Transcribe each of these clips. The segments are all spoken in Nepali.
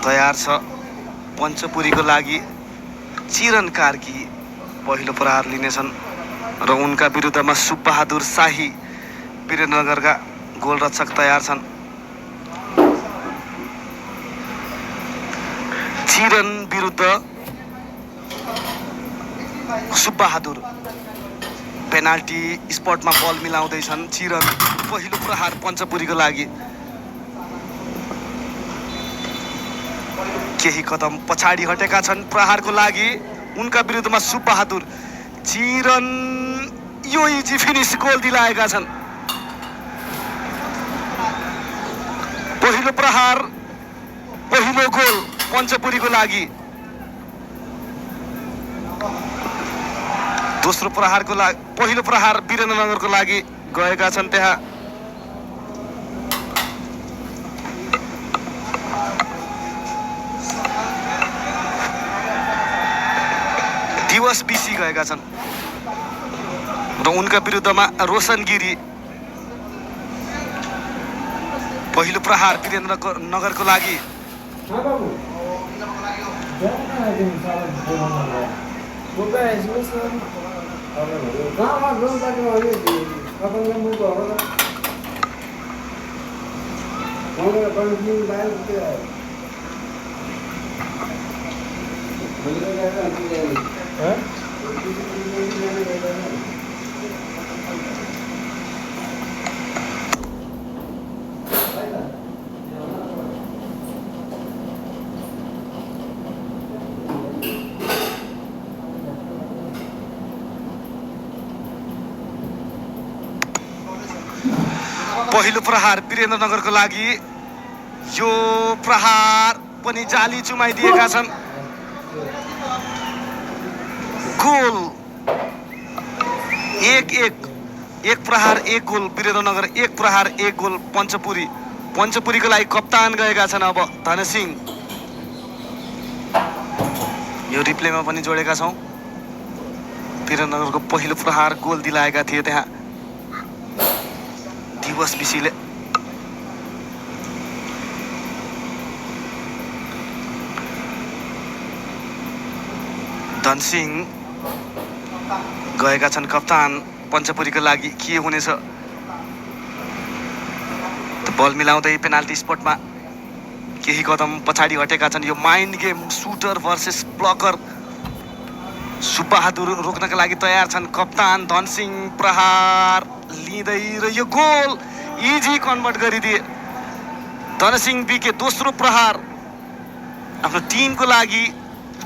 तयार छ। पञ्चपुरीको लागि चिरन कार्की पहिलो प्रहार लिनेछन् र उनका विरुद्धमा सुबहादुर शाही वीरेन्द्रनगरका गोलरक्षक तयार छन्। चिरन विरुद्ध सुबहादुर पेनाल्टी स्पटमा बल मिलाउँदैछन्। चिरन पहिलो प्रहार पञ्चपुरीको लागि। केही कदम पछाडि हटेका छन् प्रहारको लागि। उनका विरुद्धमा सुबहादुर। चिरन यो इजी फिनिस गोल दिलाएका छन्। पहिलो प्रहार पहिलो गोल पञ्चपुरीको लागि। दोस्रो प्रहारको लागि पहिलो प्रहार वीरेन्द्रनगरको लागि गएका छन् त्यहाँ। दिवस बिसी गएका छन् र उनका विरुद्धमा रोशन गिरी। पहिलो प्रहार वीरेन्द्रनगरको लागि। पहिलो प्रहार वीरेन्द्रनगरको लागि। यो प्रहार पनि जाली चुमाइदिएका छन्। गोल 1-1। एक प्रहार एक गोल वीरेन्द्रनगर, एक प्रहार एक गोल पञ्चपुरी। पञ्चपुरीको लागि कप्तान गएका छन् अब धनसिंह। यो रिप्लेमा पनि जोडेका छौँ। वीरेन्द्रनगरको पहिलो प्रहार गोल दिलाएका थिए त्यहाँ दिवस बिसीले। धनसिंह गएका छन् कप्तान पञ्चपुरीको लागि। के हुनेछ? बल मिलाउँदै पेनाल्टी स्पटमा केही कदम पछाडि हटेका छन्। यो mind game shooter versus blocker. Subahadur रोक्नका लागि तयार छन्। कप्तान धनसिंह प्रहार लिँदै र यो गोल इजी कन्भर्ट गरिदिए। धनसिंह बीके दोस्रो प्रहार आफ्नो टिमको लागि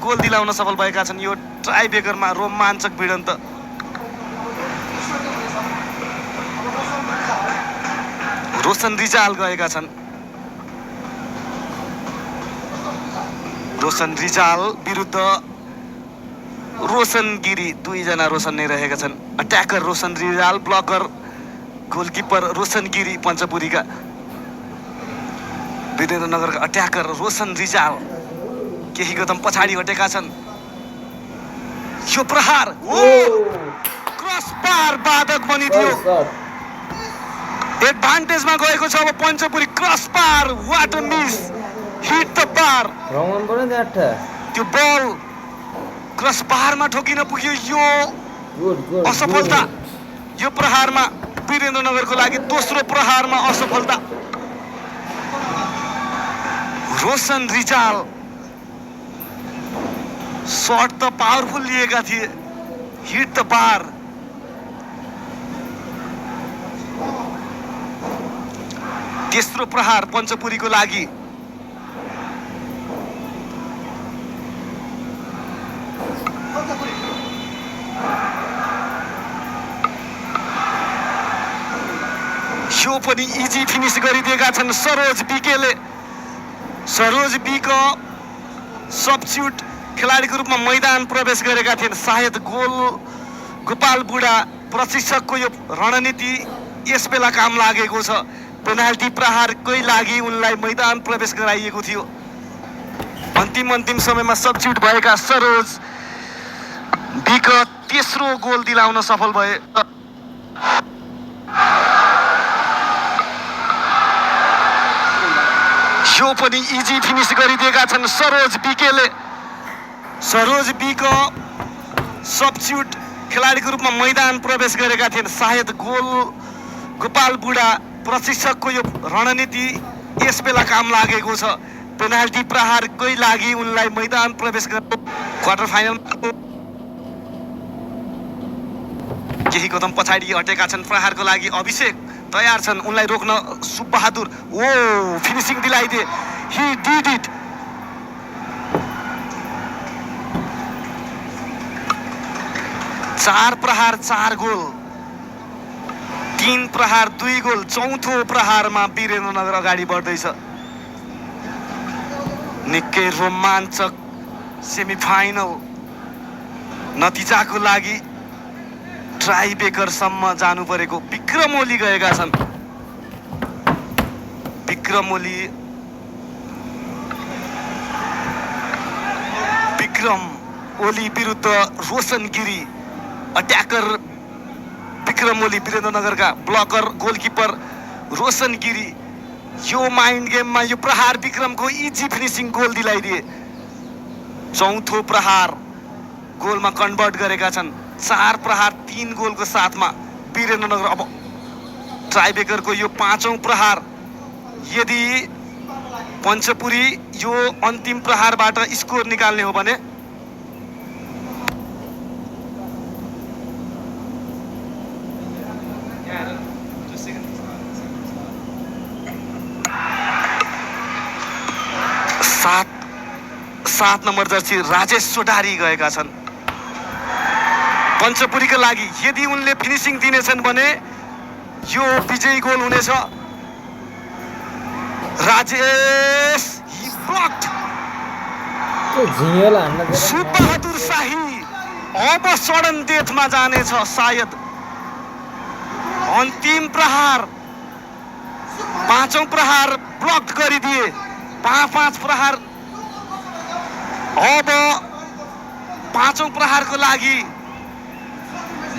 गोल दिलाउन सफल भएका छन्। यो ट्राई ब्रेकरमा रोमाञ्चक भिडन्त। रोशन रिजाल गएका छन्। रोशन रिजाल विरुद्ध रोशन गिरी। दुईजना रोशन नै रहेका छन्। अट्याकर रोशन रिजाल, ब्लकर गोलकिपर रोशन गिरी पञ्चपुरीका। वीरेन्द्रनगरका अट्याकर रोशन रिजाल केही कदम पछाडि हटेका छन्। यो प्रहार क्रस बार बाधक बनिदियो। एडभान्टेजमा गएको छ अब Panchpuri. Cross bar, what a miss, hit the bar. त्यो बल क्रस बारमा ठोकिन पुग्यो। यो असफलता। यो प्रहारमा वीरेन्द्रनगरको लागि दोस्रो प्रहारमा असफलता। रोशन रिजाल शट त पावरफुल लिएका थिए। हिट द बार। तेस्रो प्रहार पञ्चपुरीको लागि। यो पनि इजी फिनिस गरिदिएका छन् सरोज बीकेले। सरोज बीको सब्स्टिट्युट खेलाडीको रूपमा मैदान प्रवेश गरेका थिए। सायद गोपाल बुढा प्रशिक्षकको यो रणनीति यस बेला काम लागेको छ। पेनाल्टी प्रहारकै लागि उनलाई मैदान प्रवेश गराइएको थियो। अन्तिम समयमा सब्स्टिट्युट भएका सरोज बीक तेस्रो गोल दिलाउन सफल भए। यो पनि इजी फिनिस गरिदिएका छन् सरोज बीकेले। सरोज बीको सब्स्टिट्युट खेलाडीको रूपमा मैदान प्रवेश गरेका थिए। सायद गोपाल बुढा प्रशिक्षकको यो रणनीति यस बेला काम लागेको छ। पेनाल्टी प्रहारकै लागि उनलाई मैदान प्रवेश गर्नु। क्वार्टर फाइनल केही कदम पछाडि हटेका छन्। प्रहारको लागि अभिषेक तयार छन्। उनलाई रोक्न सुबहादुर फिनिसिङ दिलाइदिए। He did it. चार प्रहार 4 गोल, 3 प्रहार 2 गोल। चौथो प्रहारमा वीरेन्द्रनगर अगाडि बढ्दैछ। निकै रोमाञ्चक सेमिफाइनल नतिजाको लागि ट्राई बेकरसम्म जानु परेको। विक्रम ओली गएका छन्। विक्रम ओली विरुद्ध रोशन गिरी। अट्याकर विक्रम ओली, वीरेन्द्रनगरका ब्लकर गोलकिपर रोशन गिरी। यो माइन्ड गेममा यो प्रहार विक्रमको इजी फिनिसिङ गोल दिलाइदिए। चौथो प्रहार गोलमा कन्भर्ट गरेका छन्। 4 प्रहार 3 गोलको साथमा वीरेन्द्रनगर अब ट्राइबेकरको यो 5औं प्रहार। यदि पञ्चपुरी यो अन्तिम प्रहारबाट स्कोर निकाल्ने हो भने सात नम्बर जर्सी राजेश सोढारी गएका छन् पञ्चपुरीका लागि। यदि उनले फिनिसिङ दिनेछन् भने यो विजयी गोल हुनेछ। राजेश सुबहादुर शाही अब सडन डेथमा जानेछ सायद। अन्तिम प्रहार 5औं प्रहार ब्लक गरिदिए। 5 प्रहार। अब 5औं प्रहारको लागि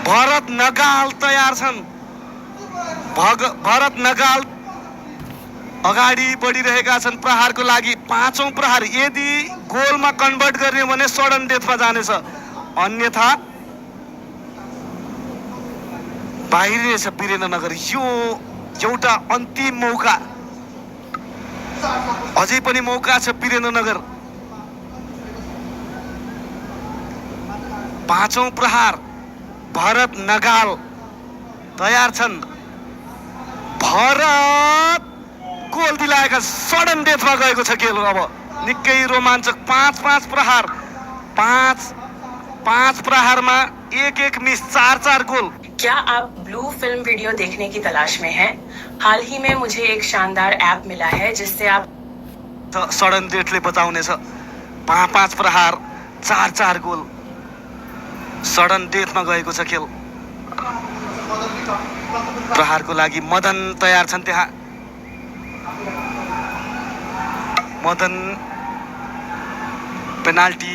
भरत नगाल तयार छन्। भरत नगाल अगाडि बढिरहेका छन् प्रहारको लागि। 5औं प्रहार यदि गोलमा कन्भर्ट गर्ने हो भने सडन डेथमा जानेछ। अन्यथा बाहिरिनेछ वीरेन्द्रनगर। यो एउटा अन्तिम मौका। अझै पनि मौका छ वीरेन्द्रनगर। 5औं प्रहार भरत नगाल तयार छन्। भरत गोल दिलाएका। सडन डेथमा गएको छ खेल। अब निकै रोमाञ्चक। 5 प्रहार 5 प्रहारमा 1 मिस। 4 गोल। क्या आप ब्लू फिल्म वीडियो देखने की तलाश में हैं? हाल ही में मुझे एक शानदार ऐप मिला है जिससे आप सडन डेथले बचाउनेछ। 5 प्रहार 4 गोल। सडन डेथमा गएको छ खेल। प्रहारको लागि मदन तयार छन्। त्यहाँ मदन पेनाल्टी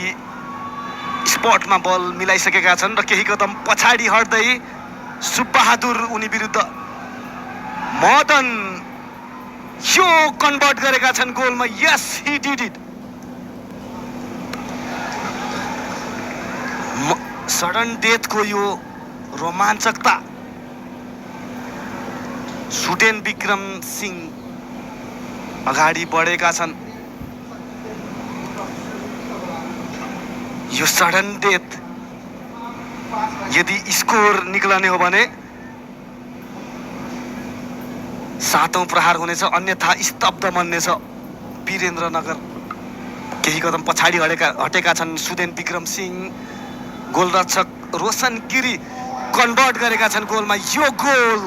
स्पटमा बल मिलाइसकेका छन् र केही कदम पछाडि हट्दै सुबहादुर उनी विरुद्ध मदन यो कन्भर्ट गरेका छन् गोलमा। यस, ही डिड इट। सडन डेथको यो रोमाञ्चकता। सुडेन विक्रम सिंह अगाडि बढेका छन्। यो सडन डेथ यदि स्कोर निक्लने हो भने 7औं प्रहार हुनेछ। अन्यथा स्तब्ध बन्नेछ वीरेन्द्रनगर। केही कदम पछाडि हटेका छन् सुदेन विक्रम सिंह। गोलरक्षक रोशन गिरी कन्भर्ट गरेका छन् गोलमा। यो गोल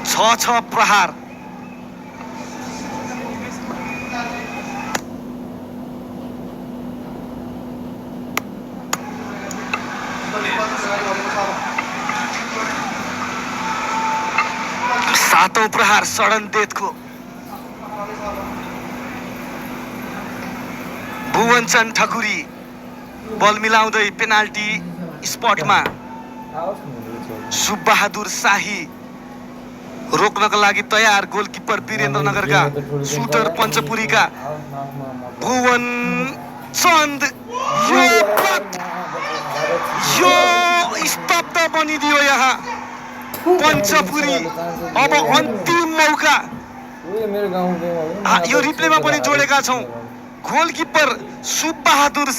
6 प्रहार। सातौं प्रहार सडन डेथको। भुवनचन ठकुरी बल मिलाउँदै पेनाल्टी स्पटमा। सुबहादुर शाही रोक्नका लागि तयार गोलकिपर वीरेन्द्रनगरका सुटर पञ्चपुरीका भुवन चन्द यो स्तब्ध बनिदियो यहाँ पञ्चपुरी। अब अन्तिम मौका यो रिप्लेमा पनि जोडेका छौँ। गोलकिपर सुबहादुर